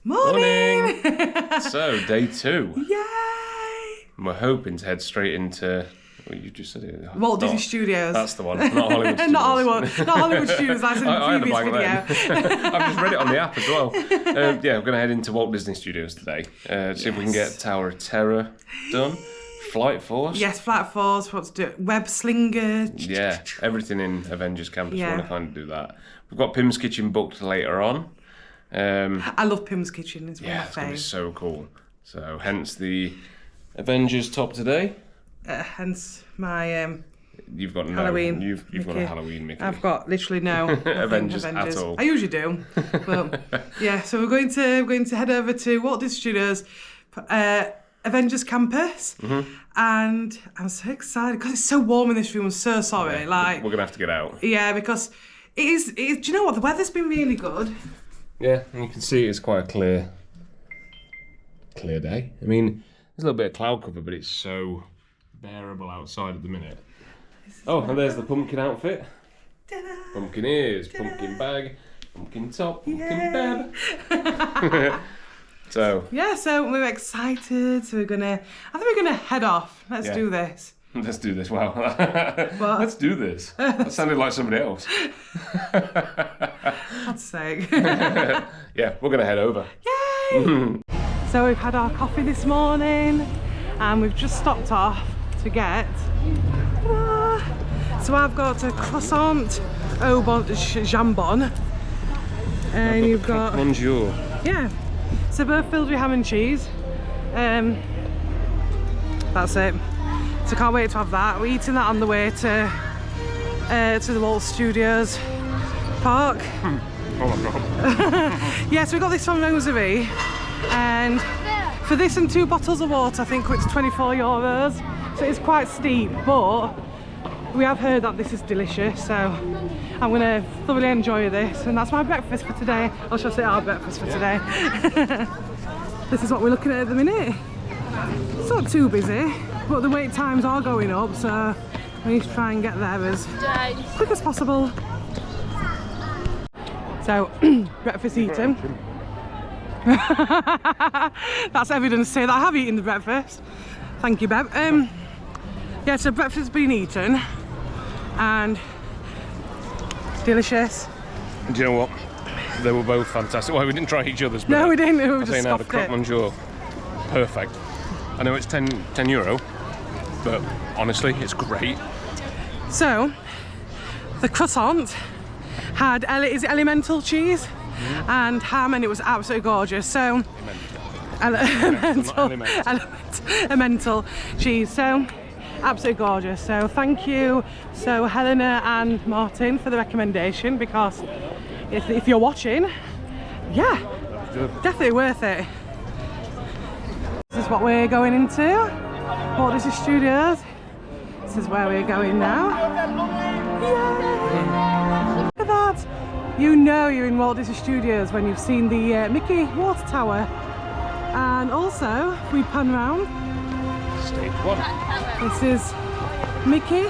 Morning! So, day 2. Yay! We're hoping to head straight into... Well, you just said it. Walt Disney Studios. That's the one. Not Hollywood Studios. not Hollywood Studios. That's in the previous video. I've just read it on the app as well. Yeah, we're going to head into Walt Disney Studios today. See if we can get Tower of Terror done. Flight Force. Yes, Flight Force. What to do? Web Slinger. Yeah, everything in Avengers Campus. We want to kind of do that. We've got Pim's Kitchen booked later on. I love Pim's Kitchen. It's one of my it's going to be favourites. so cool. So, hence the Avengers top today. Hence my You've got Halloween. You've got a Halloween Mickey. I've got literally no Avengers at all. I usually do, but yeah. So we're going to head over to Walt Disney Studios, Avengers Campus, and I'm so excited because it's so warm in this room. I'm so sorry. We're gonna have to get out. Yeah, because it is. Do you know what? The weather's been really good. Yeah, and you can see it's quite a clear day. I mean, there's a little bit of cloud cover, but it's so bearable outside at the minute. Oh, and there's the pumpkin outfit. Ta-da. Pumpkin ears, pumpkin bag, pumpkin top, pumpkin bed. So Yeah, so we're excited. So I think we're gonna head off. Let's do this. Let's do this. Wow. Let's do this. That sounded like somebody else. God's sake. Yeah, we're gonna head over. Yay! So we've had our coffee this morning, and we've just stopped off to get. So I've got a croissant au jambon, and you've got Bonjour. yeah. So both filled with ham and cheese. That's it. So can't wait to have that. We're eating that on the way to the Walt Studios Park. Oh my god. Yeah, so we got this from Rosary, and for this and 2 bottles of water, I think it's €24. So it's quite steep, but we have heard that this is delicious, so I'm gonna thoroughly enjoy this, and that's my breakfast for today. Or should I say our breakfast for today? This is what we're looking at the minute. It's not too busy, but the wait times are going up, so we need to try and get there as quick as possible. So, breakfast eaten. That's evidence to say that I have eaten the breakfast. Thank you, Bev. Yeah, so breakfast has been eaten, and delicious. Do you know what? They were both fantastic. Well, we didn't try each other's. No, we didn't. We I'll just say now, the scoffed croque it. monsieur, perfect. I know it's €10, but honestly, it's great. So, the croissant had is it elemental cheese and ham, and it was absolutely gorgeous. So, elemental cheese. So, absolutely gorgeous. So, thank you, so Helena and Martin, for the recommendation, because if you're watching, yeah, definitely worth it. This is what we're going into, Walt Disney Studios. This is where we're going now. Yay! Look at that! You know you're in Walt Disney Studios when you've seen the Mickey water tower. And also, if we pan around, Stage 1. this is Mickey,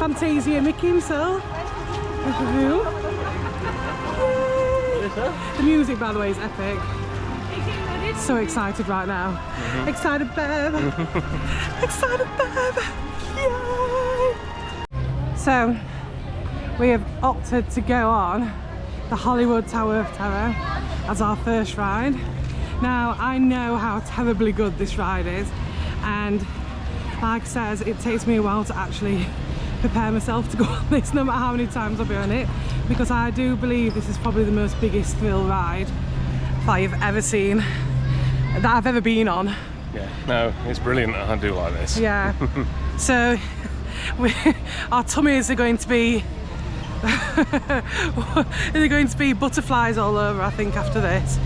Fantasia Mickey himself. Yay! The music, by the way, is epic. So excited right now. Excited, Bev. Excited, Bev. Yay! So, we have opted to go on the Hollywood Tower of Terror as our first ride. Now, I know how terribly good this ride is, and like I said, it takes me a while to actually prepare myself to go on this, no matter how many times I've been on it, because I do believe this is probably the most biggest thrill ride that I've ever seen, that I've ever been on. Yeah, no, it's brilliant. I do like this. Yeah. So our tummies are going to be they're going to be butterflies all over, I think, after this.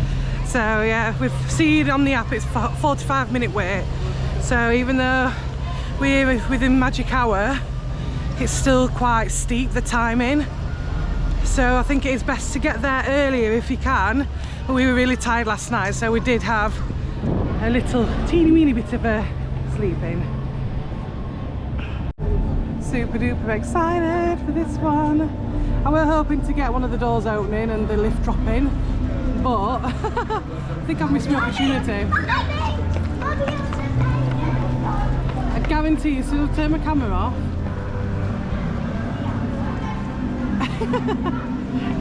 So yeah, we've seen on the app it's 45-minute wait. So even though we're within magic hour, it's still quite steep, the timing. So I think it is best to get there earlier if you can. But we were really tired last night, so we did have a little teeny bit of a sleeping. Super duper excited for this one. And we're hoping to get one of the doors opening and the lift dropping but I think I've missed my opportunity. I guarantee as soon as I turn my camera off,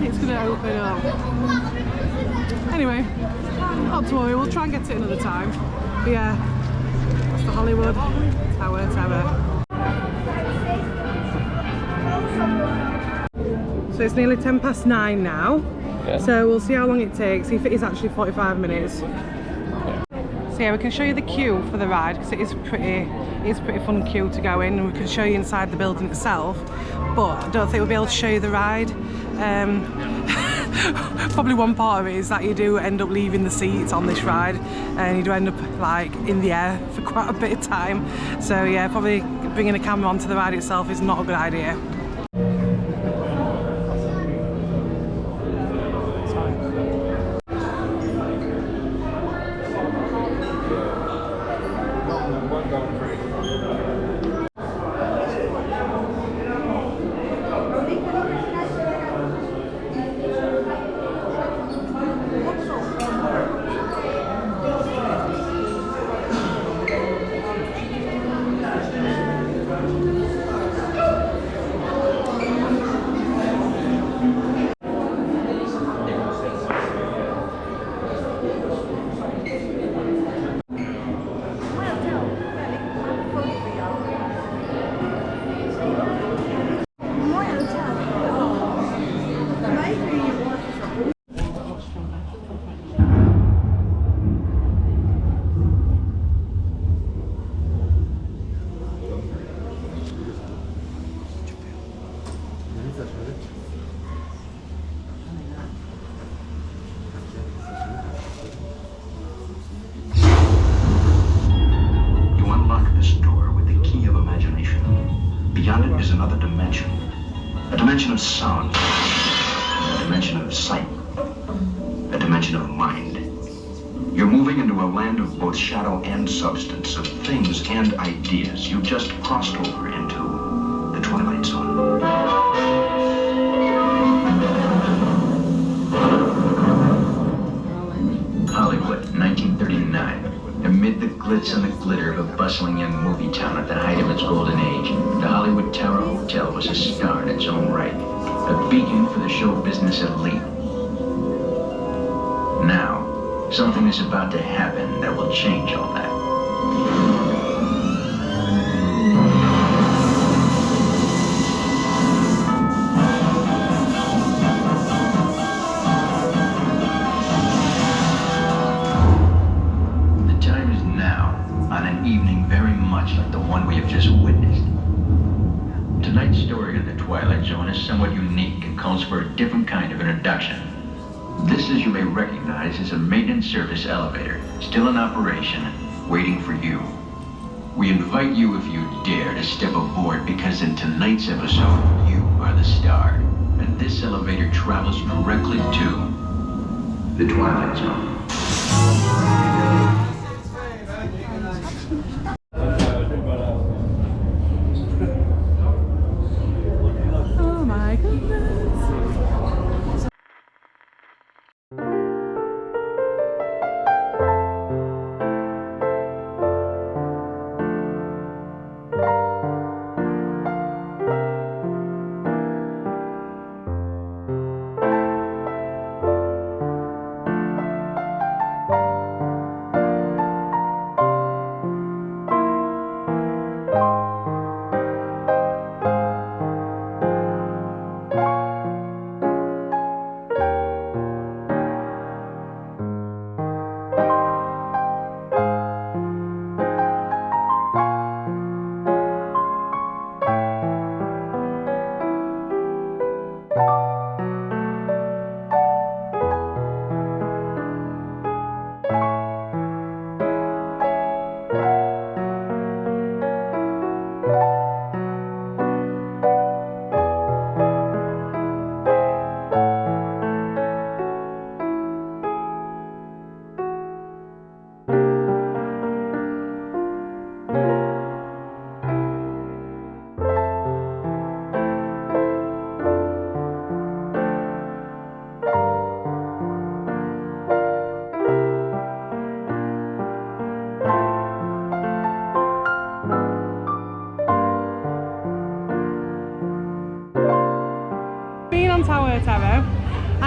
it's going to open up. Anyway, not to worry, we'll try and get it another time. But yeah, that's the Hollywood Tower Terror. So it's nearly 9:10 now. Yeah. So we'll see how long it takes, see if it is actually 45 minutes. So yeah, we can show you the queue for the ride because it is pretty fun queue to go in, and we can show you inside the building itself, but I don't think we'll be able to show you the ride. Probably one part of it is that you do end up leaving the seats on this ride and you do end up like in the air for quite a bit of time. So yeah, probably bringing a camera onto the ride itself is not a good idea. Beyond it is another dimension. A dimension of sound. A dimension of sight. A dimension of mind. You're moving into a land of both shadow and substance, of things and ideas. You just crossed over into the Twilight Zone. Hollywood, 1939. Amid the glitz and the glitter of a bustling young movie town at the height of its golden age, the Hollywood Tower Hotel was a star in its own right, a beacon for the show business elite. Now, something is about to happen that will change all that. Like the one we have just witnessed. Tonight's story of the Twilight Zone is somewhat unique and calls for a different kind of introduction. This, as you may recognize, is a maintenance service elevator, still in operation, waiting for you. We invite you, if you dare, to step aboard, because in tonight's episode, you are the star, and this elevator travels directly to the Twilight Zone.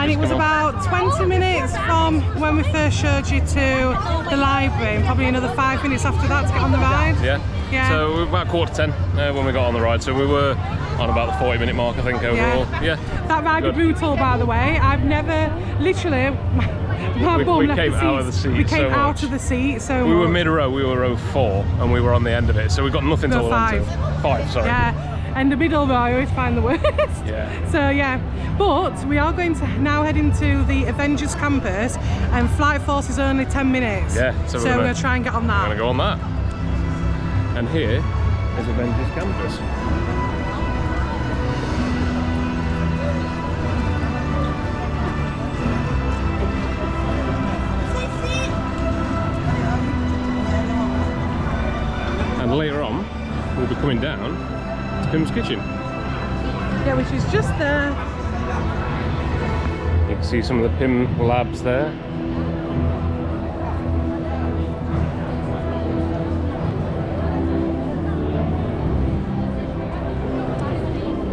And it was about 20 minutes from when we first showed you to the library, and probably another 5 minutes after that to get on the ride. Yeah. Yeah. So we were about 10:15 when we got on the ride, so we were on about the 40-minute mark, I think, overall. Yeah. That ride was brutal, by the way. I've never, literally, my bum we left came the seat. out of the seat. We came so out much. of the seat. So we were mid-row. We were row 4, and we were on the end of it. So we got nothing to hold on to. 5, sorry. Yeah. And the middle row, I always find the worst. Yeah. So yeah, but we are going to now head into the Avengers campus, and Flight Force is only 10 minutes. Yeah. So we're going to try and get on that. We're going to go on that. And here is Avengers campus. And later on, we'll be coming down to Pim's Kitchen. Yeah, which is just there. You can see some of the Pim labs there.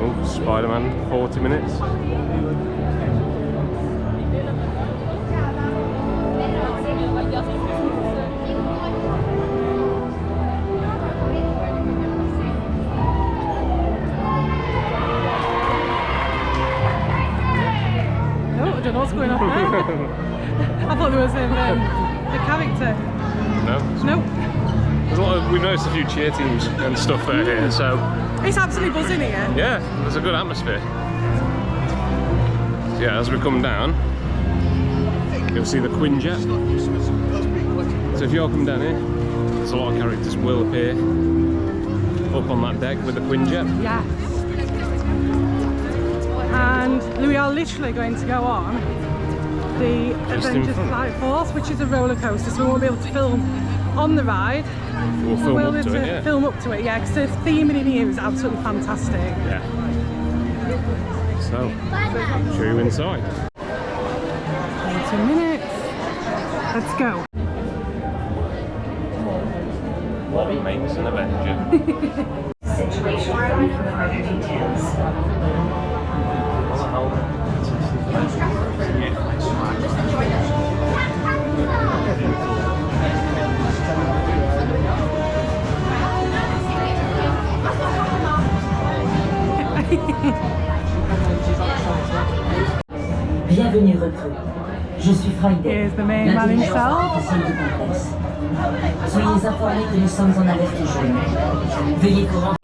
Oh, Spider-Man, 40 minutes. I don't know what's going on there. I thought there was a character. No? Nope. There's a lot of, we've noticed a few cheer teams and stuff that are here, so It's absolutely buzzing here. yeah, there's a good atmosphere. So yeah, as we come down, you'll see the Quinjet. So if you all come down here, there's a lot of characters will appear up on that deck with the Quinjet. Yeah. And we are literally going to go on the Just in Avengers front. Flight Force, which is a roller coaster, so we won't be able to film on the ride. We'll film We'll up be to able it, to yeah. film up to it, yeah, because the theming in here is absolutely fantastic. Yeah. So, show you inside. 20 minutes. Let's go. What makes an Avenger? Situation room for further details. Bienvenue recrue. Je suis Friday, Here's the main man l'intelligence himself. artificielle du complexe. Soyez informés que nous sommes en alerte jaune. Veuillez courant.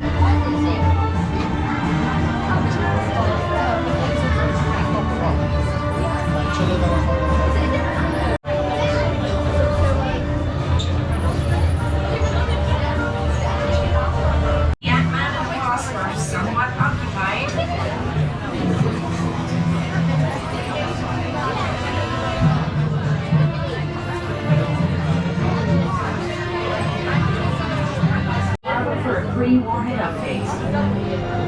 The Ant-Man and the Wasp are somewhat occupied. For a pre-warhead update.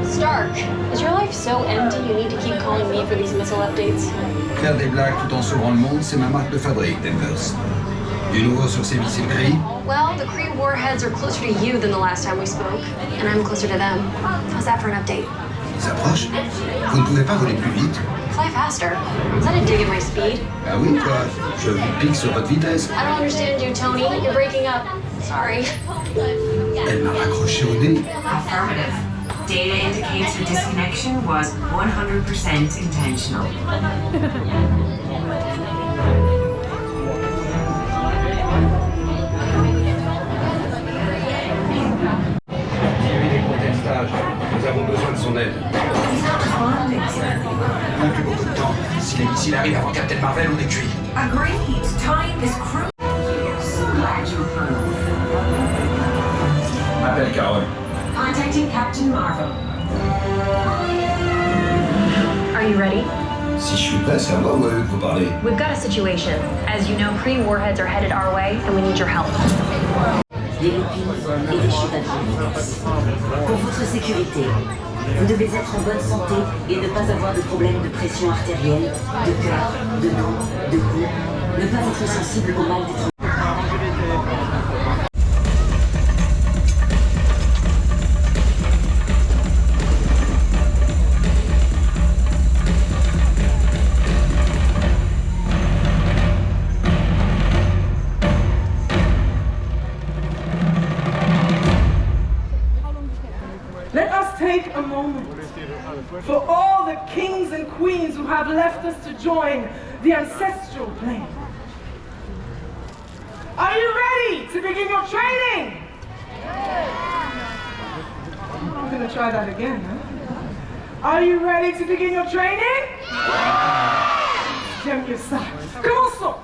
Stark, is your life so empty you need to keep calling me for these missile updates? Faire des blagues tout en sauvant le monde, c'est ma marque de fabrique, Denvers. Du nouveau sur ces missiles gris? Well, the Kree warheads are closer to you than the last time we spoke, and I'm closer to them. How's that for an update? Ils approchent? Vous ne pouvez pas voler plus vite? Fly faster. Is that a dig at my speed? Ah oui, quoi? Je pique sur votre vitesse. I don't understand you, Tony. You're breaking up. Sorry. Elle m'a raccroché au nez. Affirmative. Data indicates the disconnection was 100% intentional. Nous avons besoin de son aide. On n'a plus beaucoup de temps. Si les missiles arrivent avant Captain Marvel, on est cuit. Agreed. Time is crucial. So glad you approve. Appelle Carole. Contacting Captain Marvel. Are you ready? Si je suis prêt, c'est à moi ou à eux que vous parlez? We've got a situation. As you know, Kree warheads are headed our way, and we need your help. Des lupines et des chevaliers. Pour votre sécurité, vous devez être en bonne santé et ne pas avoir de problème de pression artérielle, de cœur, de dos, de cou. Ne pas être sensible au mal d'être. for all the kings and queens who have left us to join the ancestral plane. Are you ready to begin your training? I'm going to try that again, huh? Are you ready to begin your training? J'aime mieux ça. Commençons!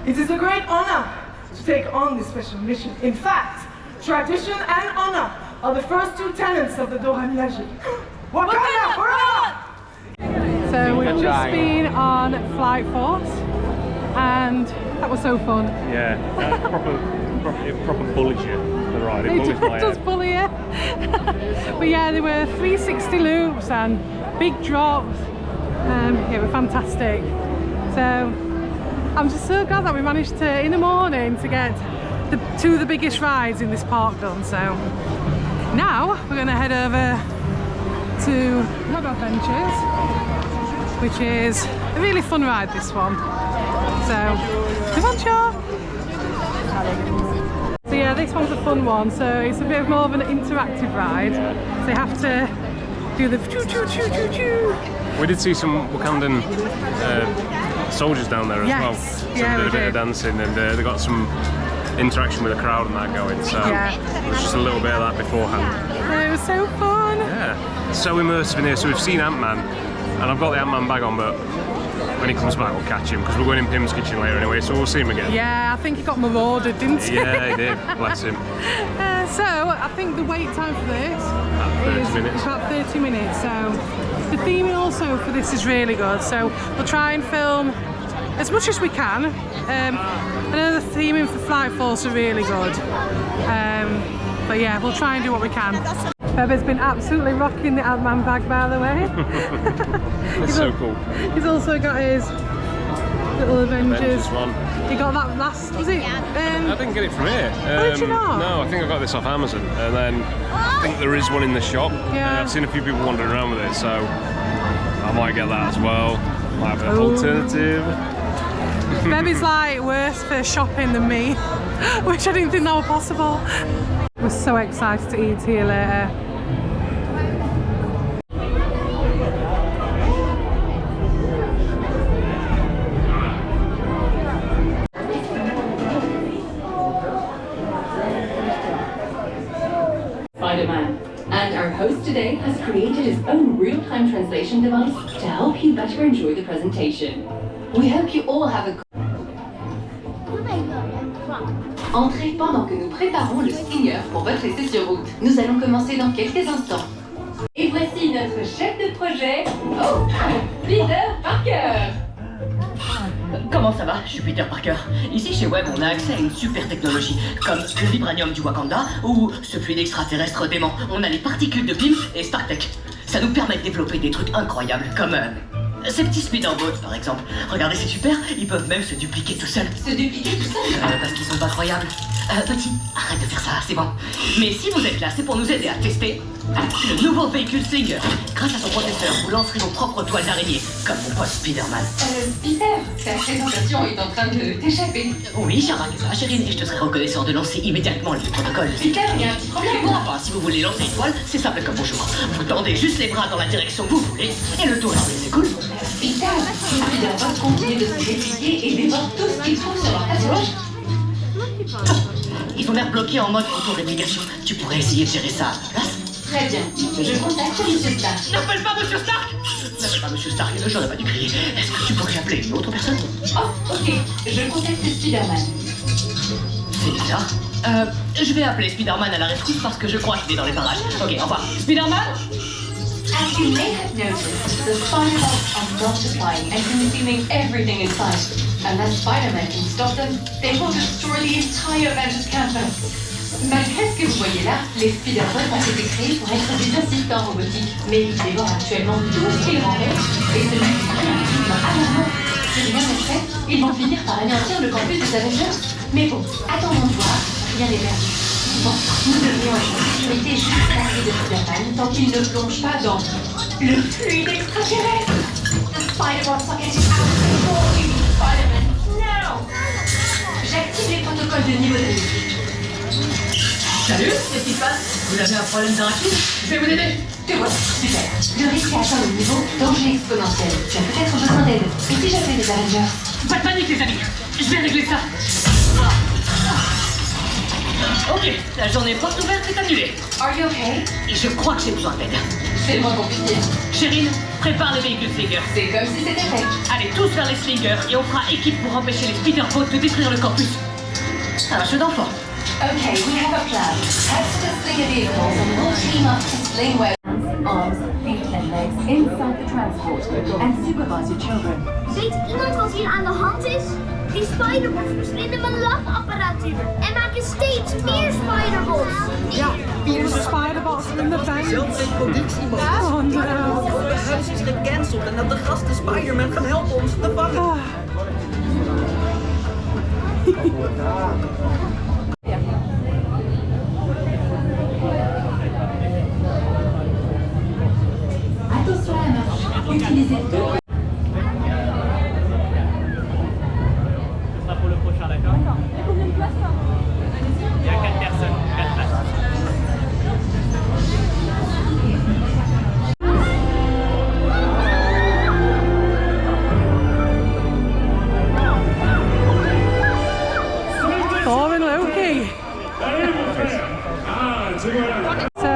It is a great honor to take on this special mission. In fact, tradition and honor are the first two tenets of the Dora Milaje. Wakanda forever! So we've just been on Flight Force and that was so fun. Yeah, proper bullies you, the ride. It does bully you. But yeah, there were 360 loops and big drops. It was fantastic. So I'm just so glad that we managed to, in the morning, to get two of the biggest rides in this park done. So now we're going to head over to Avengers, which is a really fun ride, this one. So, so yeah, this one's a fun one. So it's a bit more of an interactive ride. So you have to do the choo choo choo choo choo. We did see some Wakandan soldiers down there as well. So yeah, they did a bit of dancing and they got some interaction with the crowd and that going. So it was just a little bit of that beforehand. It was so fun. Yeah, so immersive in here. So we've seen Ant-Man, and I've got the Ant-Man bag on, but when he comes back we'll catch him because we're going in Pim's kitchen later anyway, so we'll see him again. Yeah, I think he got marauded, didn't he? Yeah, he did, bless him. So I think the wait time for this is about 30 minutes. So the theming also for this is really good. So we'll try and film as much as we can. I know the theming for Flight Force are really good. But yeah, we'll try and do what we can. Bebe's been absolutely rocking the Ant-Man bag, by the way. That's so cool. He's also got his little Avengers one. He got that last, was it? I didn't get it from here. Did you not? No, I think I got this off Amazon, and then I think there is one in the shop. Yeah. I've seen a few people wandering around with it, so I might get that as well. Might have an alternative. Bebe's like worse for shopping than me, which I didn't think that was possible. We're so excited to eat here later. Spider-Man. And our host today has created his own real-time translation device to help you better enjoy the presentation. We hope you all have a... Entrez pendant que nous préparons le stinger pour votre essai sur route. Nous allons commencer dans quelques instants. Et voici notre chef de projet, Peter Parker. Comment ça va? Je suis Peter Parker. Ici chez Web, on a accès à une super technologie, comme le vibranium du Wakanda ou ce fluide extraterrestre dément. On a les particules de Pym et StarTech. Ça nous permet de développer des trucs incroyables, comme ces petits speederboats par exemple. Regardez, c'est super, ils peuvent même se dupliquer tout seuls. Se dupliquer tout seul? Parce qu'ils sont pas croyables. Petit, arrête de faire ça, c'est bon. Mais si vous êtes là, c'est pour nous aider à tester le nouveau véhicule Stinger. Grâce à son processeur, vous lancerez vos propres toiles d'araignée, comme mon pote Spider-Man. Peter, ta présentation est en train de t'échapper. Oui, cher Agatha, chérie, je te serais reconnaissant de lancer immédiatement le protocole. Peter, il y a un petit problème. Enfin, si vous voulez lancer une toile, c'est simple comme bonjour. Vous tendez juste les bras dans la direction que vous voulez, et le tour c'est cool. Peter, Spider-Man continue de se répliquer et dévore tout ce qu'il trouve sur leur passage. Ils ont l'air bloqués en mode auto-réplication. Tu pourrais essayer de gérer ça à ma place? Très bien. Je contacte Monsieur Stark. N'appelle pas Monsieur Stark! N'appelle pas Monsieur Stark, j'aurais pas dû crier. Est-ce que tu pourrais appeler une autre personne? Oh, ok. Je contacte Spider-Man. C'est bizarre. Je vais appeler Spider-Man à la rescousse parce que je crois qu'il est dans les parages. Ok, au revoir. Spider-Man? As you may have noticed, the Spider-Bots are multiplying and consuming everything in sight. Unless Spider-Man can stop them, they will destroy the entire Avengers campus. Malgré ce que vous voyez là, les Spider-Bots ont été créés pour être des assistants robotiques, mais ils dévorent actuellement tout ce qu'ils rencontrent, et celui qui crée un climat alarmant. Si rien n'est fait, ils vont finir par anéantir le campus des Avengers. Mais bon, attendons de voir, rien n'est perdu. Bon, nous devrions être en sécurité juste à l'arrivée de Spider-Man tant qu'il ne plonge pas dans le fluide extraterrestre. The Spider-Bots are getting out of control. Spider-Man, now! J'active les protocoles de niveau de vie. Salut, qu'est-ce qui se passe? Vous avez un problème d'arachide? Je vais vous aider. Te voilà, super. Le risque est atteint le niveau danger exponentiel. Tu as peut-être besoin d'aide. Et si j'appelle les Avengers? Pas de panique, les amis. Je vais régler ça. Ok, la journée porte ouverte est annulée. Are you okay? Et je crois que j'ai besoin d'aide. C'est le moins compliqué. Chérine, prépare les véhicules Slinger. C'est comme si c'était fait. Allez tous vers les Slingers et on fera équipe pour empêcher les speederboats de détruire le campus. Un jeu d'enfant. Okay, we have a plan. Head to the Slinger vehicles and we'll team up to sling web. Arms, feet and legs inside the transport and supervise your children. Weet iemand wat hier aan de hand is? Die spiderbots verslinden mijn labapparatuur en maken steeds meer spiderbots. Ja, de spiderbots in de bank. Zelfde productie, man. Oh no. Het huis is gecanceld en dat de gasten Spider-Man gaan helpen ons te vangen. Attention à la marche. Utilisez deux. Pour le prochain, d'accord? Et combien de places là? Il y a 4 personnes, 4 places. Thor and Loki. So,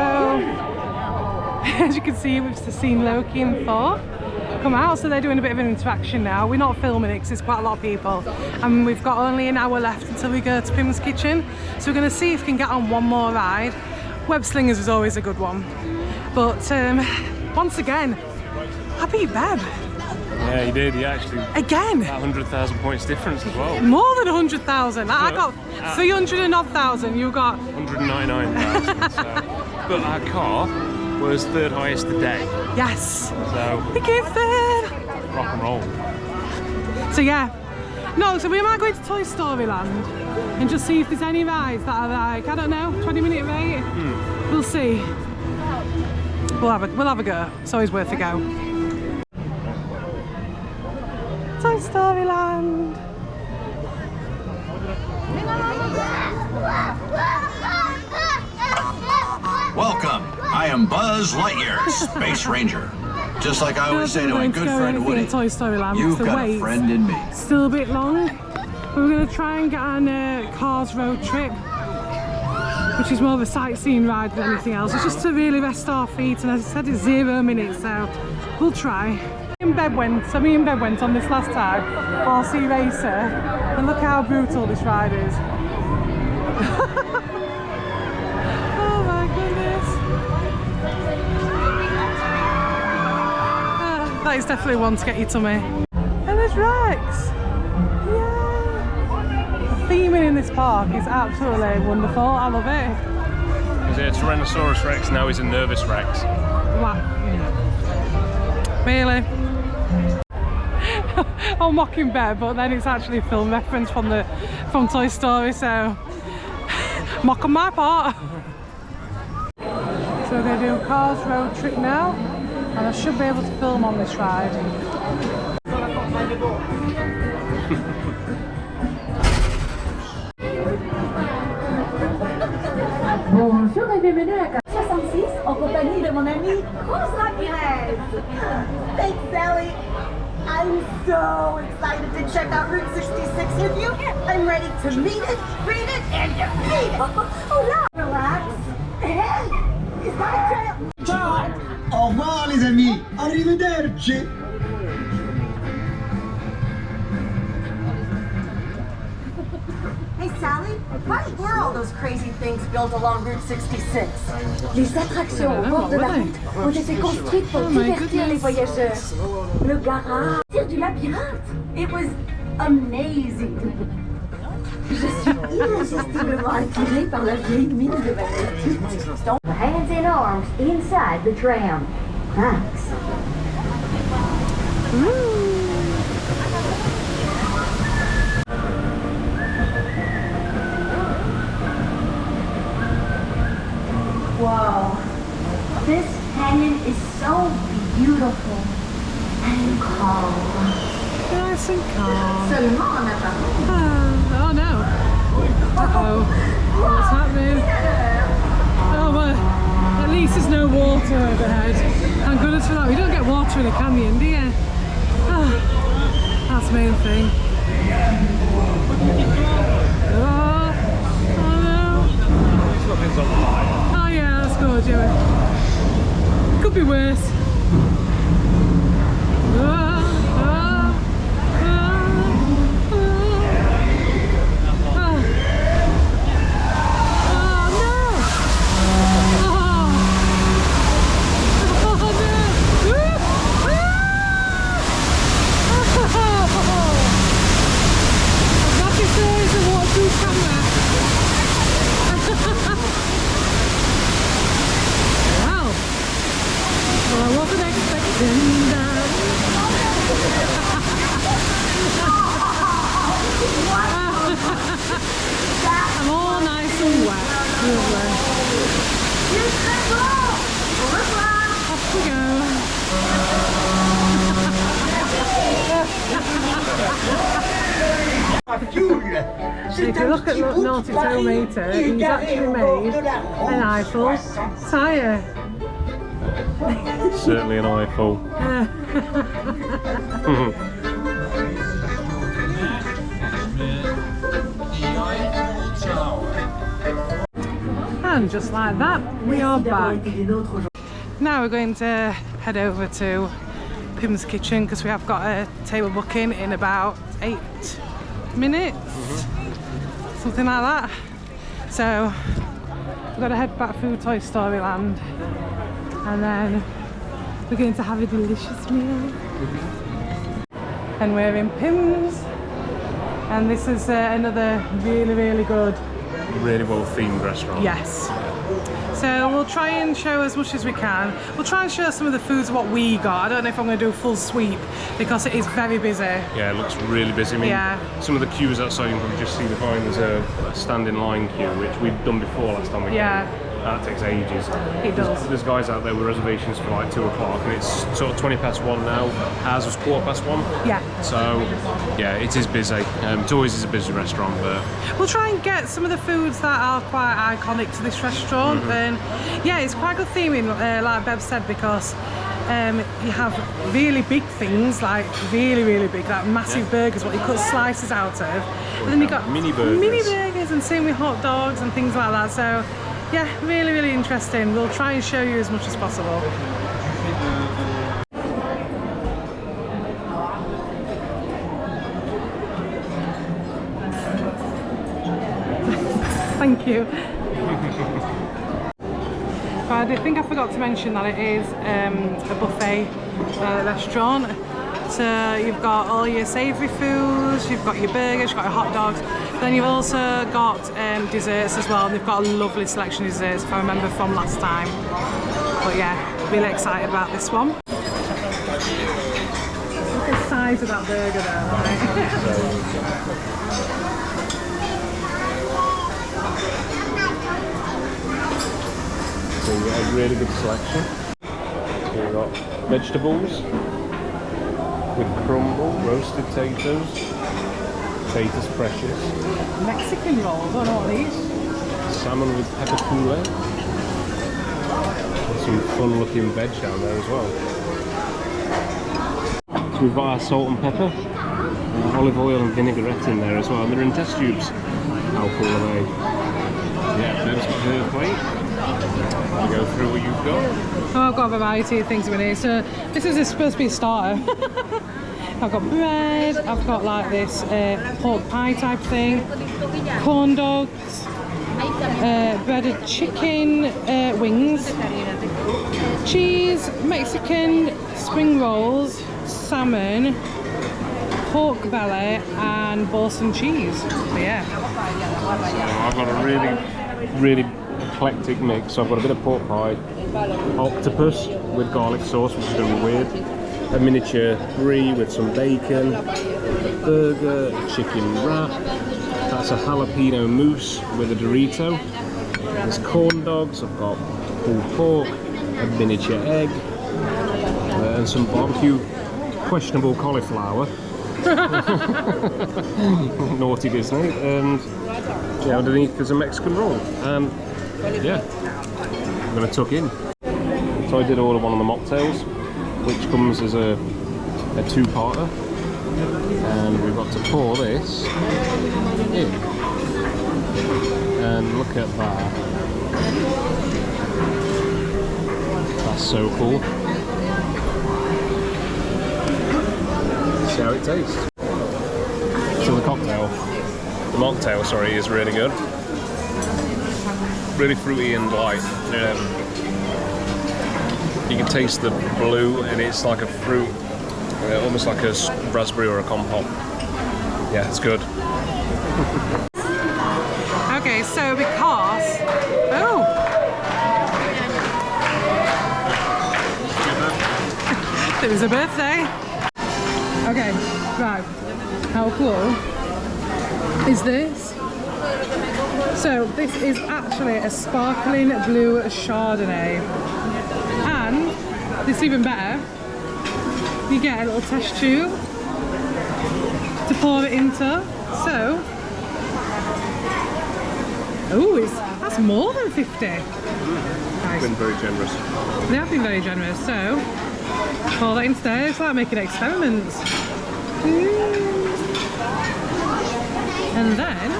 as you can see, we've seen Loki and Thor come out, so they're doing a bit of an interaction now. We're not filming it because there's quite a lot of people and we've got only an hour left until we go to Pim's Kitchen, so we're going to see if we can get on one more ride. Web Slingers is always a good one, but once again I beat Beb. Yeah, he did. He actually again. 100,000 points difference as well. More than 100,000. I got 300 and odd thousand. You got 199,000. So. But our car was third highest today. Yes. So we came third. Rock and roll. So yeah. No, so we might go into Toy Story Land and just see if there's any rides that are like, I don't know, 20-minute rate. We'll see. We'll have a go. It's always worth a go. Toy Story Land. Welcome. I am Buzz Lightyear, Space Ranger. Just like I always say to my good friend Woody, Toy Story Land, you've got a friend in me. Still a bit long. We're going to try and get on a Cars road trip, which is more of a sightseeing ride than anything else. It's just to really rest our feet, and as I said, it's 0 minutes, so we'll try. Me and Beb went on this last time, RC Racer, and look how brutal this ride is. Oh my goodness. That is definitely one to get your tummy. And there's Rex. Yeah. The theming in this park is absolutely wonderful. I love it. Is it a Tyrannosaurus Rex? Now he's a Nervous Rex. Wow. Really? I'm mocking Beb, but then it's actually a film reference from Toy Story, so mock on my part. So we're going to do a Cars road trip now, and I should be able to film on this ride. Bonjour et bienvenue à la 66 en compagnie de mon ami Rose Ramirez. Thanks, Sally. I'm so excited to check out Route 66 with you. I'm ready to meet it, read it, and defeat it. Oh, no. Relax. Hey, is that a trail? Ciao. Au revoir, les amis. Arrivederci. Hey, Sally, why were all those crazy things built along Route 66? Les attractions au bord de la route ont été construites pour divertir les voyageurs. Le garage, du labyrinthe. It was amazing. Je suis irrésistiblement attirée par la vieille mine de Vanessa. Hands and arms inside the tram. Thanks. Wow, this canyon is so beautiful and calm. Nice and calm. Seulement en apparence. Oh no. Uh-oh. What's happening? Oh well, at least there's no water overhead. Thank goodness for that. We don't get water in a canyon, do you? Oh, that's the main thing. Oh no. Oh yeah, that's good, Joey. Could be worse. I'm all nice and wet. Lovely. Off we go. If you look at Naughty Tomato, he's actually made an Eiffel tyre. Certainly an Eiffel. And just like that, we are back. Now we're going to head over to Pim's Kitchen because we have got a table booking in about 8 minutes, something like that. So we've got to head back through Toy Story Land and then we're going to have a delicious meal. And we're in Pim's, and this is another really good, really well themed restaurant. Yes. So we'll try and show as much as we can. We'll try and show some of the foods what we got. I don't know if I'm going to do a full sweep because it is very busy. Yeah, it looks really busy. I mean, some of the queues outside, you can just see behind there's a standing line queue, which we've done before last time we came. That takes ages. It does. There's guys out there with reservations for like 2 o'clock and it's sort of 20 past 1 now. Ours was 1:15. Yeah. So, yeah, it is busy. It always is a busy restaurant, but... We'll try and get some of the foods that are quite iconic to this restaurant. And yeah, it's quite good theming, like Bev said, because you have really big things, like really big, like massive burgers, what you cut slices out of. And then you got mini burgers and same with hot dogs and things like that. So yeah, really interesting. We'll try and show you as much as possible. Thank you. But I think I forgot to mention that it is a buffet restaurant. So you've got all your savoury foods, you've got your burgers, you've got your hot dogs. Then you've also got desserts as well. And they've got a lovely selection of desserts, if I remember from last time. But yeah, really excited about this one. Look at the size of that burger there, right? So you got a really good selection. So you've got vegetables with crumble, roasted potatoes, potatoes precious. Mexican rolls, I know what these. Salmon with pepper poulet. And some fun looking veg down there as well. So we've got our salt and pepper, olive oil and vinaigrette in there as well. And they're in test tubes. How cool are they? Yeah, Bev's got her plate. I'll go through what you've got. Oh, I've got a variety of things in here. So this is supposed to be a starter. I've got bread, I've got like this pork pie type thing, corn dogs, breaded chicken wings, cheese, Mexican spring rolls, salmon, pork belly and Boston cheese. So yeah. So I've got a really eclectic mix. So I've got a bit of pork pie, octopus with garlic sauce, which is going to be weird, a miniature brie with some bacon, a burger, a chicken wrap, that's a jalapeno mousse with a Dorito, there's corn dogs, I've got pulled pork, a miniature egg, and some barbecue questionable cauliflower, Naughty Disney, and yeah, underneath there's a Mexican roll, and yeah, I'm gonna tuck in. So I did order one of the mocktails, which comes as a two-parter, and we've got to pour this in, and look at that. That's so cool. See how it tastes. So the mocktail, sorry, is really good. Really fruity and light. You can taste the blue, and it's like a fruit, almost like a raspberry or a compote. Yeah, it's good. Okay, so because... Oh! It was a birthday. Okay, right. How cool is this? So this is actually a sparkling blue Chardonnay. And this is even better. You get a little test tube to pour it into. So, oh, that's more than 50. Nice. Been very generous. They have been very generous. So, pour that into there. It's like making experiments. And then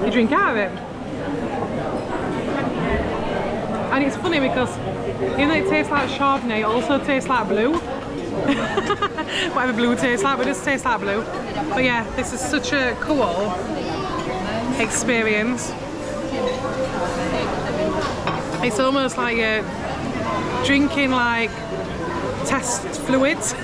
you drink out of it. And it's funny because even though it tastes like Chardonnay, it also tastes like blue. Whatever blue tastes like, but it just tastes like blue. But yeah, this is such a cool experience. It's almost like you're drinking like test fluids.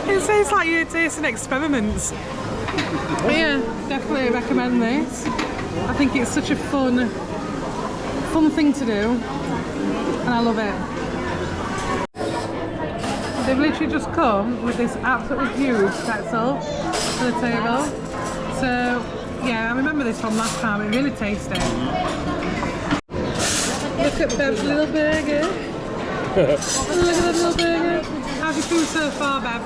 It tastes like you're tasting experiments. But yeah, definitely recommend this. I think it's such a fun thing to do, and I love it. They've literally just come with this absolutely huge pretzel to the table. So yeah, I remember this from last time. It really tasty. Look at Bev's little burger. Look at that little burger. How's your food so far, Bev?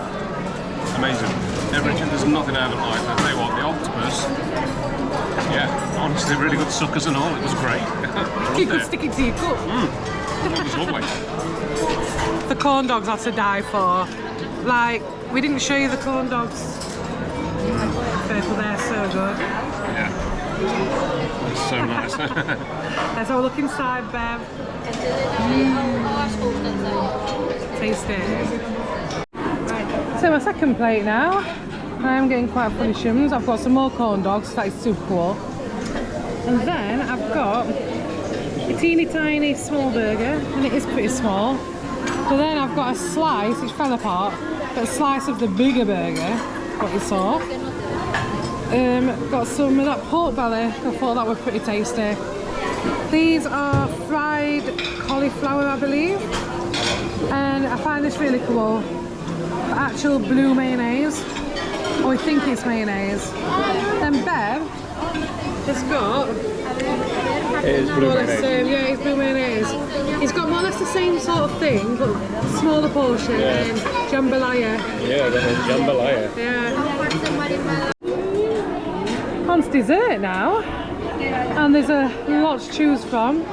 Amazing. There's nothing I haven't liked. I'll tell you what, the octopus, yeah, honestly, really good suckers and all. It was great. You could stick it to your cup. It was lovely. The corn dogs are to die for. Like, we didn't show you the corn dogs, but they're so good. Yeah. It's so nice. Let's have a look inside, Bev. Tasty. So my second plate now. I am getting quite funny shims. I've got some more corn dogs, that is super cool. And then I've got a teeny tiny small burger, and it is pretty small. But then I've got a slice, which fell apart, but a slice of the bigger burger, what you saw. Got some of that pork belly, I thought that was pretty tasty. These are fried cauliflower, I believe. And I find this really cool. Actual blue mayonnaise. Or I think it's mayonnaise. Then Bev has got... It is blue mayonnaise. Yeah, it's blue mayonnaise. It's got more or less the same sort of thing, but smaller portion and jambalaya. Yeah, I got the jambalaya. Yeah. On to dessert now. And there's a lot to choose from.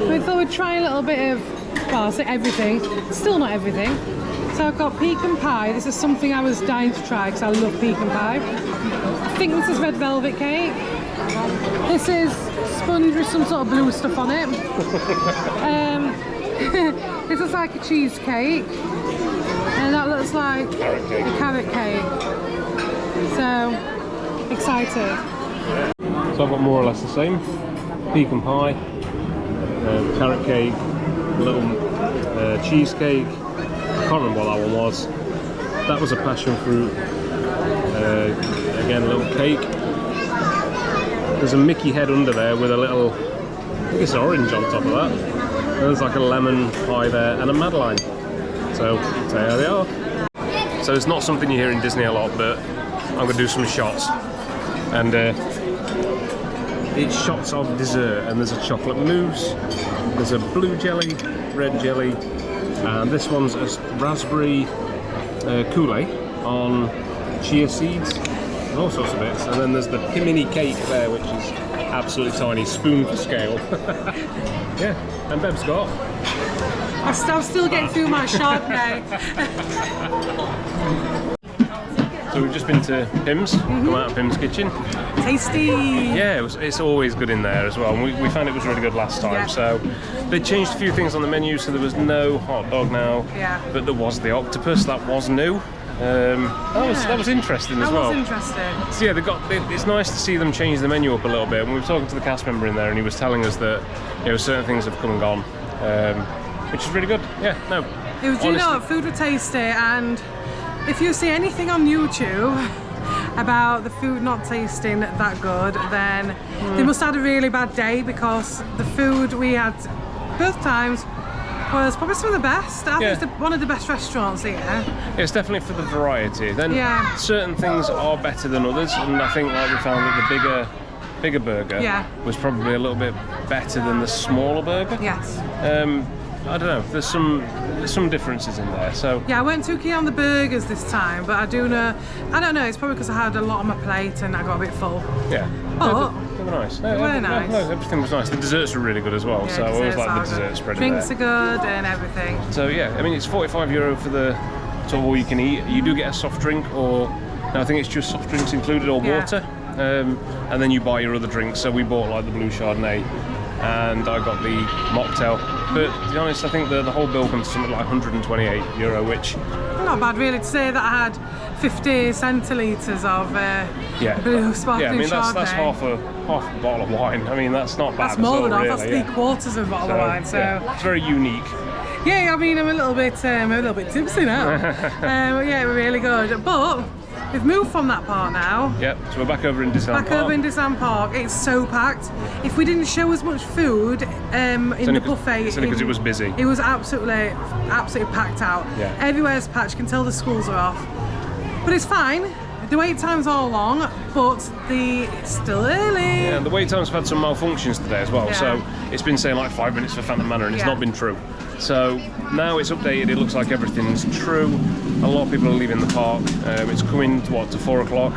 We thought we'd try a little bit of, well, I'll say everything. Still not everything. So I've got pecan pie. This is something I was dying to try because I love pecan pie. I think this is red velvet cake. This is sponge with some sort of blue stuff on it. This looks like a cheesecake. And that looks like a carrot cake. So, excited. So I've got more or less the same. Pecan pie, carrot cake, little cheesecake. I can't remember what that one was. That was a passion fruit. Again, a little cake. There's a Mickey head under there with a little, I think it's orange on top of that. And there's like a lemon pie there and a Madeleine. So there they are. So it's not something you hear in Disney a lot, but I'm going to do some shots. And it's shots of dessert, and there's a chocolate mousse, there's a blue jelly, red jelly, and this one's a raspberry Kool-Aid on chia seeds, and all sorts of bits. And then there's the pimini cake there, which is absolutely tiny, spoon for scale. Yeah, and Beb's got. I'm still getting through my Chardonnay. So we've just been to Pim's, come out of Pim's kitchen. Tasty! Yeah, it's always good in there as well. And we found it was really good last time. Yeah. So they changed a few things on the menu, so there was no hot dog now, but there was the octopus, that was new. That was interesting as well. That was interesting. So yeah, it's nice to see them change the menu up a little bit. And we were talking to the cast member in there, and he was telling us that certain things have come and gone, which is really good. Yeah, no. It was, you know, food was tasty, and if you see anything on YouTube about the food not tasting that good, then they must have had a really bad day, because the food we had both times was probably some of the best. I think it's one of the best restaurants here. Yeah, it's definitely for the variety. Then certain things are better than others, and I think like we found that the bigger burger was probably a little bit better than the smaller burger. Yes. I don't know. There's some differences in there. So yeah, I weren't too keen on the burgers this time, but I don't know. It's probably because I had a lot on my plate and I got a bit full. Yeah. But they were nice. They were nice. No, everything was nice. The desserts were really good as well. Yeah, so I always like the dessert spread. Drinks are good and everything. So yeah, I mean it's €45 for the sort of all you can eat. You do get a soft drink, or no, I think it's just soft drinks included, or water. And then you buy your other drinks. So we bought like the blue Chardonnay, and I got the mocktail. But to be honest, I think the whole bill comes to something like €128, which not bad really to say that I had 50 centilitres of blue sparkling I mean Chardonnay. that's half a bottle of wine. I mean that's not bad. That's more than half. Really, that's 3/4 of a bottle of wine. So yeah, it's very unique. Yeah, I mean I'm a little bit tipsy now. Yeah, we're really good. But we've moved from that part now. Yep, so we're back over in Disneyland Park. Over in Disneyland Park. It's so packed. If we didn't show as much food in the buffet, it's only because it was busy. It was absolutely packed out. Yeah. Everywhere's packed. You can tell the schools are off. But it's fine. The wait times are long, but it's still early. Yeah, and the wait times have had some malfunctions today as well. Yeah. So it's been saying like 5 minutes for Phantom Manor, and it's not been true. So now it's updated. It looks like everything's true. A lot of people are leaving the park. It's coming to 4 o'clock.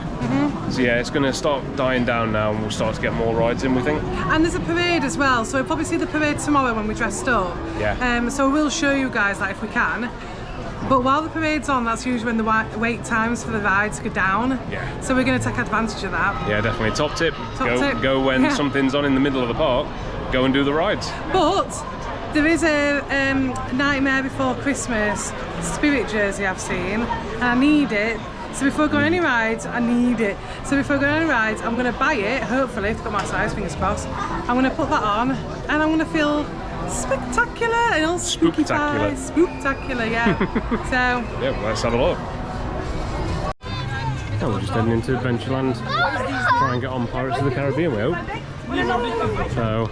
So yeah, it's going to start dying down now, and we'll start to get more rides in, we think. And there's a parade as well, so we'll probably see the parade tomorrow when we're dressed up. Yeah. So we'll show you guys that if we can. But while the parade's on, that's usually when the wait times for the rides go down. Yeah. So we're going to take advantage of that. Yeah, definitely. Top tip. Top tip. Go when something's on in the middle of the park. Go and do the rides. But there is a Nightmare Before Christmas spirit jersey I've seen, and I need it. So before going on any rides, I need it. So before going on any rides, I'm going to buy it, hopefully, if I've got my size, fingers crossed. I'm going to put that on, and I'm going to feel spectacular and all spooky vibes. Spooktacular, yeah. So yeah, well, let's have a look. Oh, we're just heading into Adventureland to try and get on Pirates of the Caribbean, we hope. So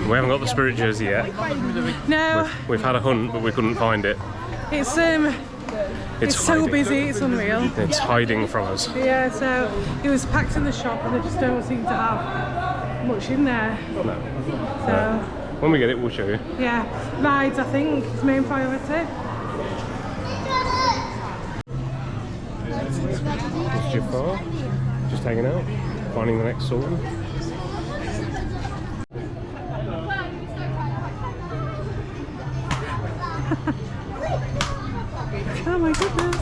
we haven't got the spirit jersey yet. No. We've had a hunt, but we couldn't find it. It's so busy, it's unreal. It's hiding from us. Yeah, so it was packed in the shop, and they just don't seem to have much in there. No. So when we get it, we'll show you. Yeah, rides I think is main priority. It's Jafar, just hanging out, finding the next sword. Oh my goodness.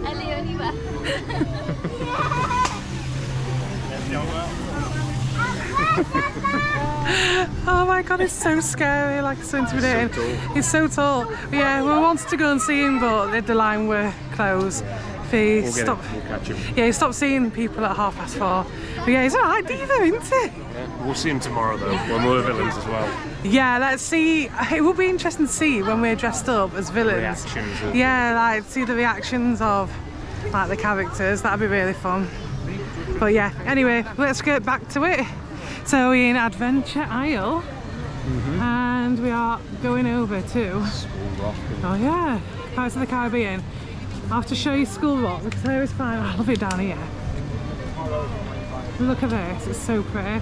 Allez, on y va. Oh my god, it's so scary, like it's so intimidating. It's so tall. Yeah, we wanted to go and see him, but the line were closed. We'll catch him. Yeah, he stopped seeing people at 4:30. But yeah, he's alright, diva, isn't he? Yeah, we'll see him tomorrow though, when we're villains as well. Yeah, let's see. It will be interesting to see when we're dressed up as villains. Reactions. Yeah, like see the reactions of like the characters. That'd be really fun. But yeah, anyway, let's get back to it. So we're in Adventure Isle, and we are going over to oh yeah, Pirates of the Caribbean. I'll have to show you School Rock because I always find I love it down here. Look at this, it's so pretty.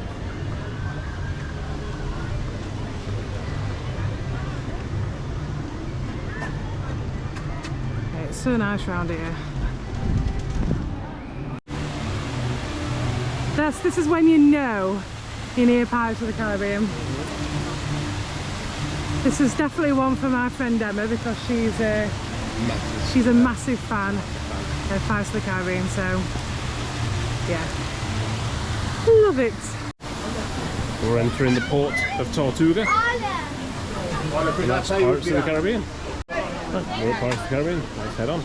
It's so nice around here. This is when you know you're near Pirates of the Caribbean. This is definitely one for my friend Emma because she's a massive fan of Pirates of the Caribbean, so yeah, love it. We're entering the port of Tortuga. And that's Pirates of the Caribbean. More Pirates of the Caribbean. Let's head on.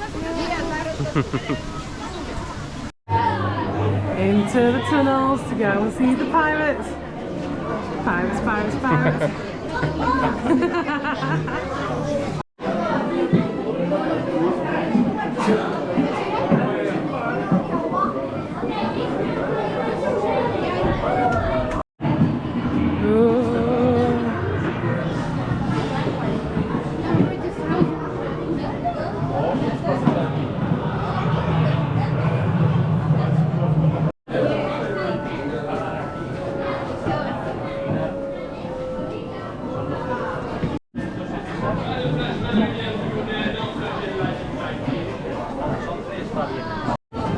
Into the tunnels to go and see the pirates. Pirates, pirates, pirates.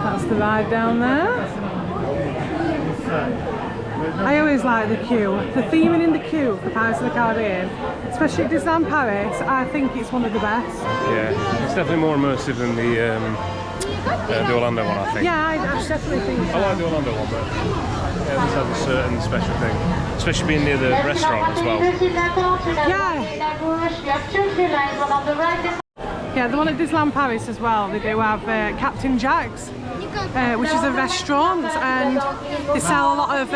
That's the ride down there. I always like the queue. The theming in the queue for Pirates of the Caribbean, especially at Disneyland Paris, I think it's one of the best. Yeah, it's definitely more immersive than the Orlando one, I think. Yeah, I definitely think so. I like the Orlando one, but yeah, this has a certain special thing. Especially being near the restaurant as well. Yeah. Yeah, the one at Disneyland Paris as well, they do have Captain Jack's, which is a restaurant, and they sell a lot of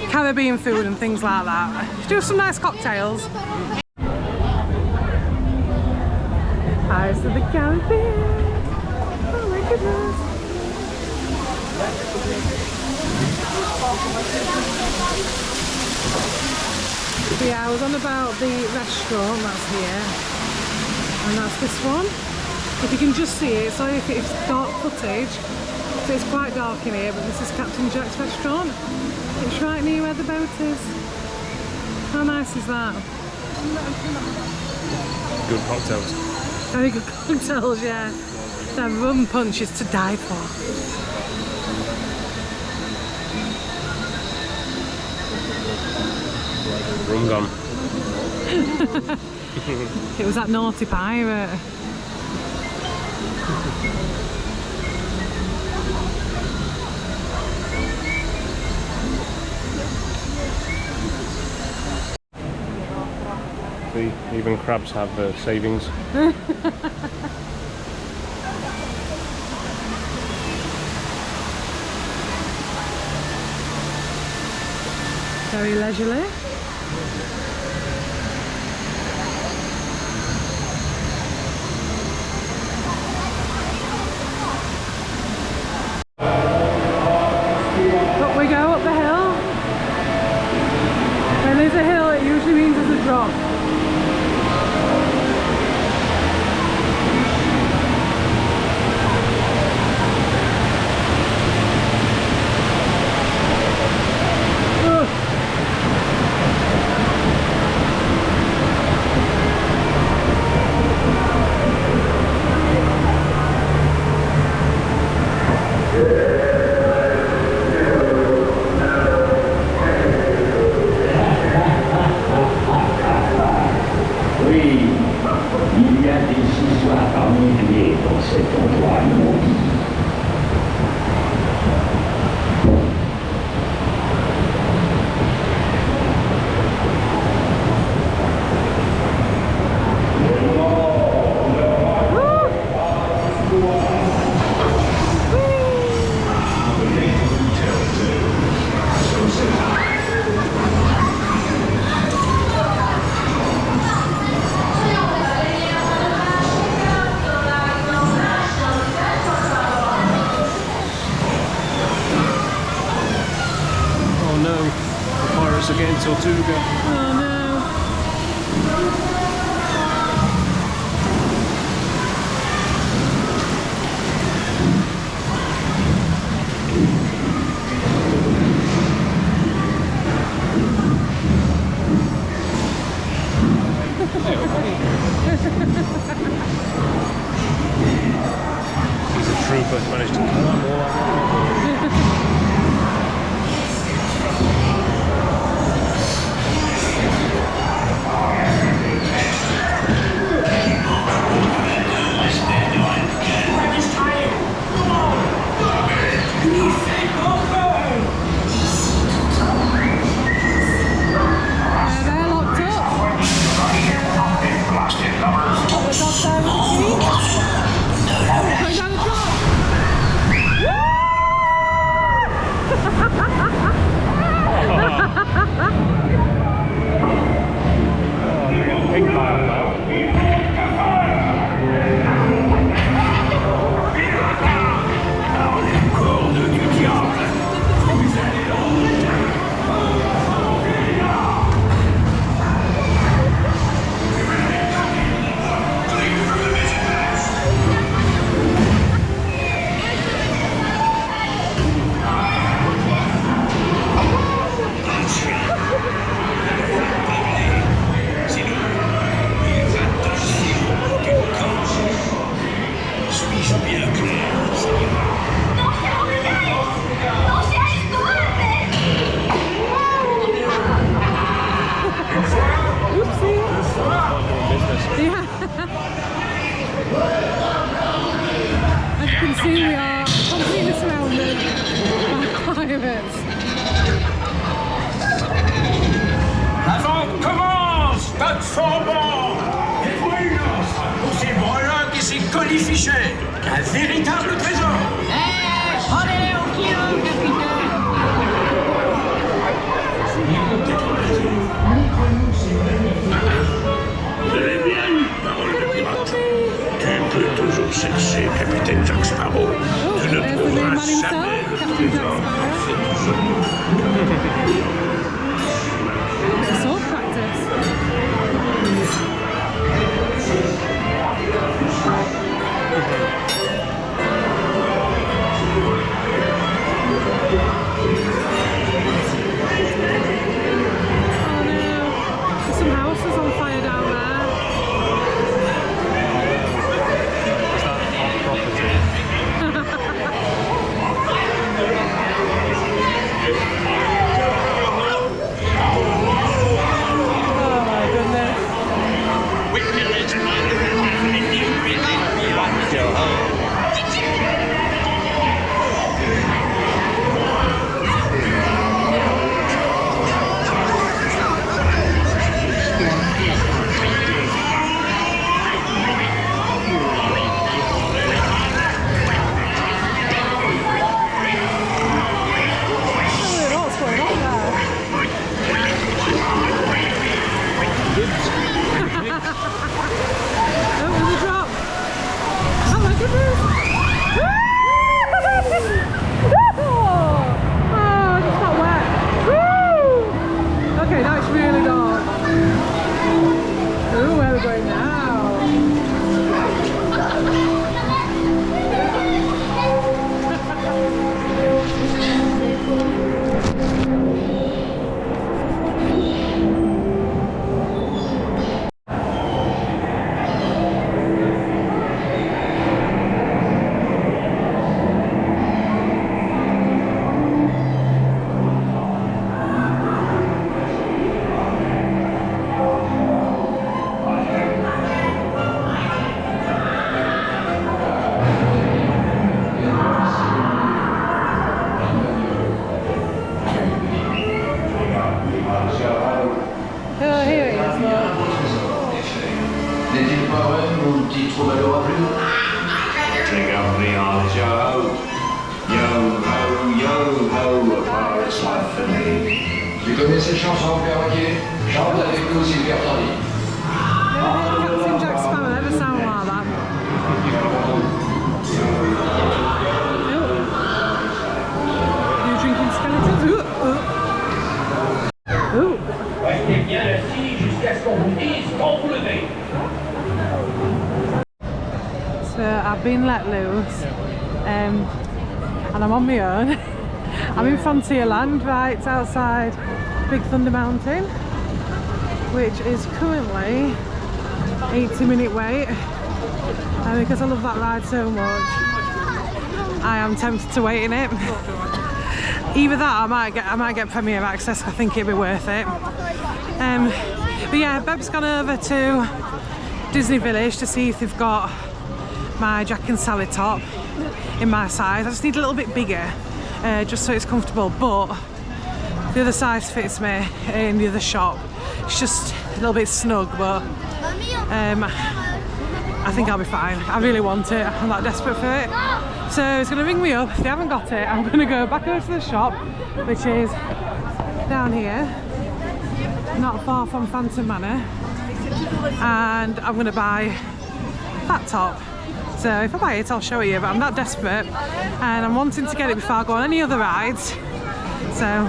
Caribbean food and things like that. They do some nice cocktails. Pirates of the Caribbean. Oh my goodness. So yeah, I was on about the restaurant that's here. And that's this one. If you can just see it, sorry if it's dark footage, so it's quite dark in here, but this is Captain Jack's restaurant. It's right near where the boat is. How nice is that? Good cocktails. Very good cocktails, yeah. That rum punch is to die for. Rum gone. It was that naughty pirate. See, even crabs have savings. Very leisurely. Up we go, up the hill. When there's a hill, it usually means there's a drop. Tortuga. Oh no. He's a trooper, managed to climb all that. They're locked up. Going down the drop. Big pile now. As you can see, we are completely surrounded by pirates. La vente commence! Pas de fond bord! Pour ces brelins qui s'y colifichaient! Un véritable trésor! Prenez au kilo, capitaine! Vous allez bien, parole de pirate. Tu peux toujours chercher, capitaine Jack Sparrow. Tu ne trouveras jamais le trésor. Sword practice. Some houses on fire down there. Is that hot property? Oh my goodness. What's going on there? Oh, there's a drop. Oh my goodness. Oh, I just got wet. Woo! Okay, now it's really dark. Oh, where are we going now? Oh, here he is, look. N'est-il pas vrai, mon petit troubadour à plumes? Take up the eyes, yo ho. Yo ho, a pirate's life for me. Tu connais cette chanson, perroquet? Chante avec nous, Sylvia Tardy. Never heard Captain Jack Sparrow ever sound like that. Oh. You drinking skeletons? Ooh. Ooh. So I've been let loose, and I'm on my own. I'm in Frontierland, right outside Big Thunder Mountain, which is currently 80-minute wait. And because I love that ride so much, I am tempted to wait in it. Either that, I might get premiere access. I think it'd be worth it. But yeah, Beb's gone over to Disney Village to see if they've got my Jack and Sally top in my size. I just need a little bit bigger, just so it's comfortable, but the other size fits me in the other shop. It's just a little bit snug, but I think I'll be fine. I really want it. I'm that desperate for it. So it's going to ring me up. If they haven't got it, I'm going to go back over to the shop, which is down here, not far from Phantom Manor, and I'm going to buy that top. So if I buy it, I'll show you, but I'm that desperate and I'm wanting to get it before I go on any other rides. So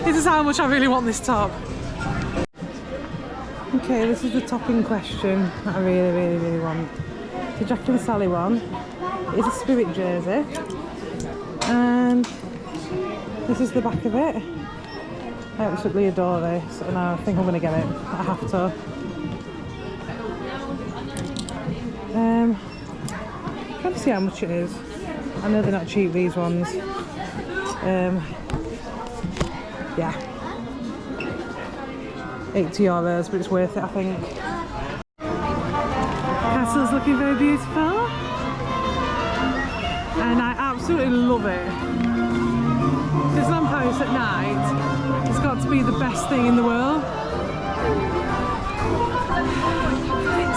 this is how much I really want this top. Okay, this is the top in question that I really want. The Jack and Sally one is a Spirit jersey, and this is the back of it. I absolutely adore this, and I think I'm going to get it. I have to. Can't see how much it is. I know they're not cheap, these ones. Yeah, €80, but it's worth it, I think. Castle's looking very beautiful, and I absolutely love it. This lamppost at night has got to be the best thing in the world.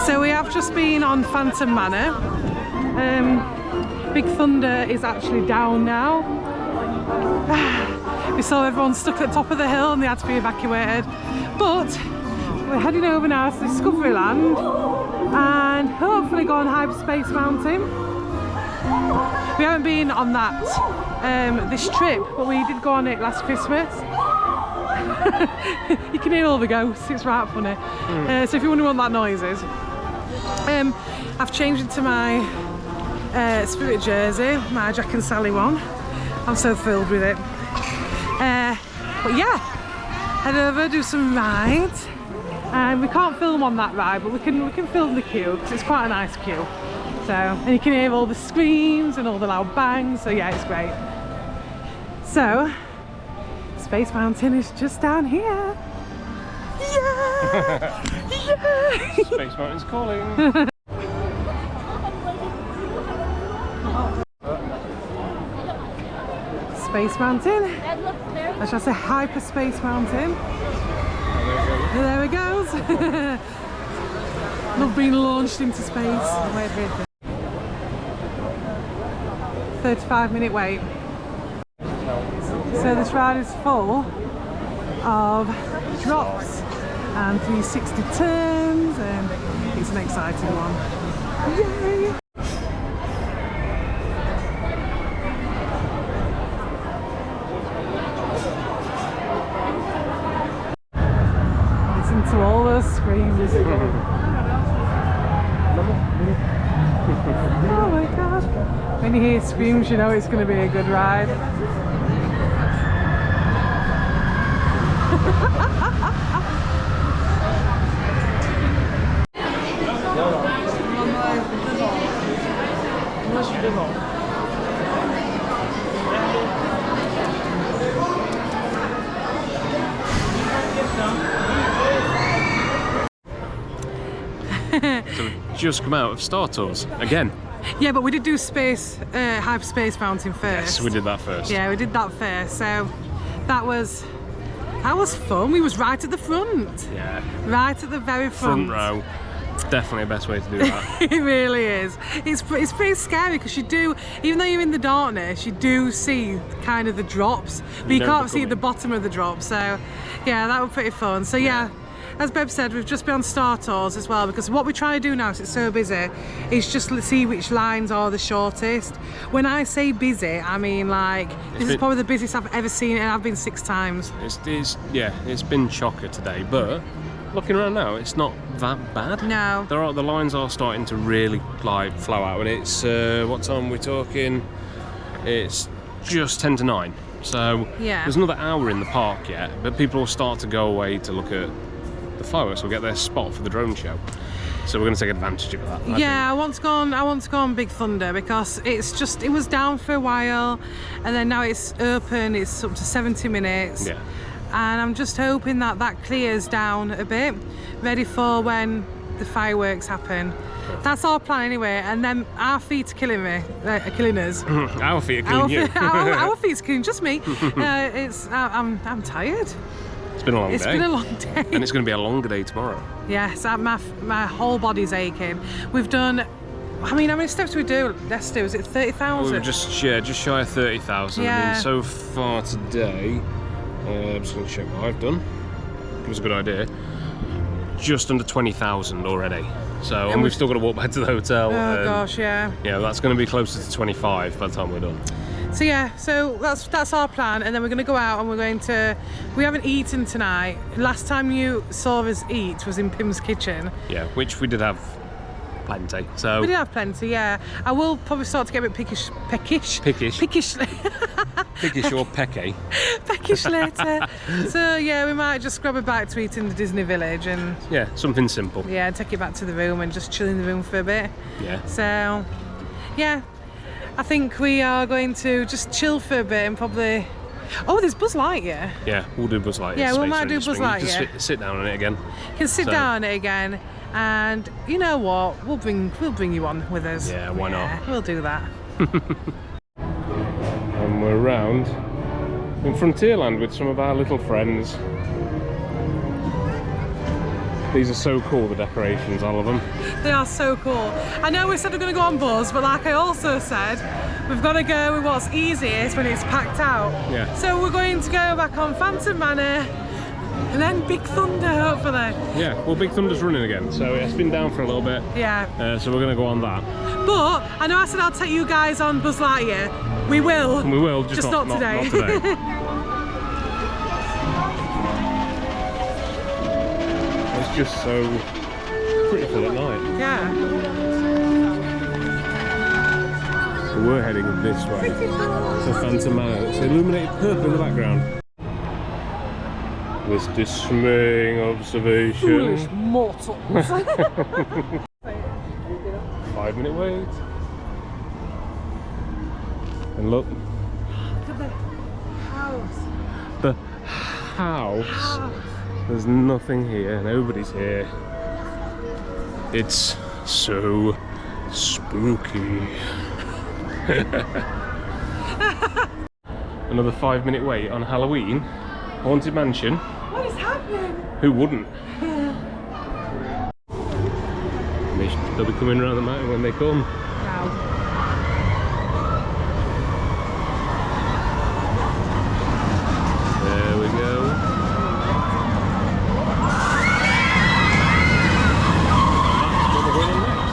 So we have just been on Phantom Manor. Big Thunder is actually down now. We saw everyone stuck at the top of the hill and they had to be evacuated. But we're heading over now to Discoveryland and hopefully go on Hyperspace Mountain. We haven't been on that this trip, but we did go on it last Christmas. You can hear all the ghosts, it's right funny. So if you wonder what that noise is, I've changed into my Spirit jersey, my Jack and Sally one. I'm so thrilled with it. But yeah, head over, do some rides. And we can't film on that ride, but we can film the queue because it's quite a nice queue. So, and you can hear all the screams and all the loud bangs. So yeah, it's great. So, Space Mountain is just down here. Yeah! Yeah! Space Mountain's calling. Space Mountain. I shall say Hyperspace Mountain. There it goes. Love being launched into space. 35-minute wait. So this ride is full of drops and 360 turns, and it's an exciting one. Yay! Listen to all those screams. Oh my god. When you hear screams, you know it's going to be a good ride. So we've just come out of Star Tours again. Yeah, but we did do Hyperspace Mountain first. Yes, we did that first. Yeah, we did that first. So that was fun. We was right at the front. Yeah. Right at the very front. Front row. It's definitely the best way to do that. It really is. It's pretty scary because you do, even though you're in the darkness, you do see kind of the drops, but you can't see the bottom of the drop. So yeah, that was pretty fun. So yeah. As Beb said, we've just been on Star Tours as well, because what we try to do now, because it's so busy, is just see which lines are the shortest. When I say busy, I mean like, this is probably the busiest I've ever seen, and I've been 6 times. It's been chocker today, but looking around now, it's not that bad. No. The lines are starting to really like flow out, and it's what time are we talking? It's just 10 to 9. So yeah. There's another hour in the park yet, but people will start to go away to look at the fireworks. We'll get their spot for the drone show. So we're going to take advantage of that. I want to go on Big Thunder because it was down for a while, and then now it's open. It's up to 70 minutes. Yeah. And I'm just hoping that clears down a bit, ready for when the fireworks happen. That's our plan anyway. And then our feet are killing us. Our feet are killing you. Our feet are killing just me. I'm tired. It's been a long day. It's been a long day. And it's going to be a longer day tomorrow. Yes, my whole body's aching. We've done, I mean, how many steps do we do? Let's do, is it 30,000? We were just shy of 30,000. Yeah. I mean, so far today, I'm just going to check what I've done. It was a good idea. Just under 20,000 already. So, and we've still got to walk back to the hotel. Oh gosh, yeah. Yeah, that's going to be closer to 25 by the time we're done. So yeah, so that's our plan, and then we're going to go out and we haven't eaten tonight. Last time you saw us eat was in Pim's kitchen. Yeah, which we did have plenty. So we did have plenty, yeah. I will probably start to get a bit peckish. Peckish or pecky. Peckish later. So yeah, we might just grab a bite to eat in the Disney Village and yeah, something simple. Yeah, take it back to the room and just chill in the room for a bit. Yeah. So yeah, I think we are going to just chill for a bit and probably. Oh, there's Buzz Lightyear. Yeah, we'll do Buzz Lightyear. Yeah, we might do Buzz Lightyear. You can sit down on it again. You can sit down on it again, and you know what? We'll bring you on with us. Yeah, why not? We'll do that. And we're around in Frontierland with some of our little friends. These are so cool, the decorations, all of them. They are so cool. I know we said we're going to go on Buzz, but like I also said, we've got to go with what's easiest when it's packed out. Yeah. So we're going to go back on Phantom Manor and then Big Thunder, hopefully. Yeah, well, Big Thunder's running again, so it's been down for a little bit. Yeah. So we're going to go on that. But I know I said I'll take you guys on Buzz Lightyear. We will. We will, just not today. Not today. It's just so prettiful at night. Yeah. So we're heading this way to Phantom Manor. It's illuminated purple in the background. This dismaying observation. Foolish mortals. 5-minute wait. And look. Look at the house. The house. There's nothing here. Nobody's here. It's so spooky. Another 5-minute wait on Halloween. Haunted Mansion. What is happening? Who wouldn't? They'll be coming around the mountain when they come. Wow. There we go. That's what we're going on next.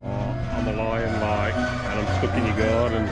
Oh, I'm a lion like, and I'm stuck in your garden.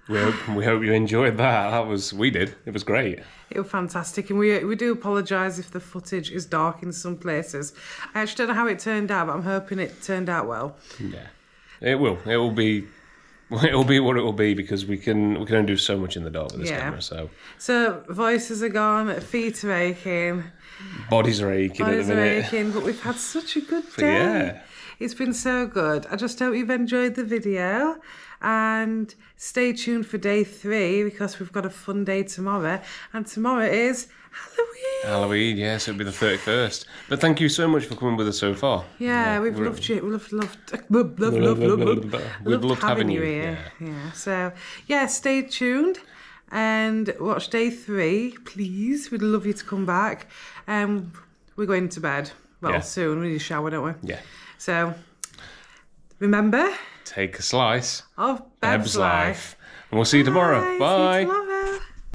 We hope you enjoyed that. We did. It was great. It was fantastic, and we do apologise if the footage is dark in some places. I actually don't know how it turned out, but I'm hoping it turned out well. Yeah, it will. It will be what it will be because we can only do so much in the dark with this camera. So voices are gone, feet are aching, bodies are aching at the minute. but we've had such a good day. Yeah. It's been so good. I just hope you've enjoyed the video, and stay tuned for day 3 because we've got a fun day tomorrow, and tomorrow is Halloween, yes, it'll be the 31st. But thank you so much for coming with us so far. Yeah, we've loved you. We've loved having you here. Yeah. So, yeah, stay tuned and watch day 3, please. We'd love you to come back. We're going to bed. Well, soon. We need a shower, don't we? Yeah. So, remember, take a slice of Beb's life. And we'll see you tomorrow. Bye. See you tomorrow.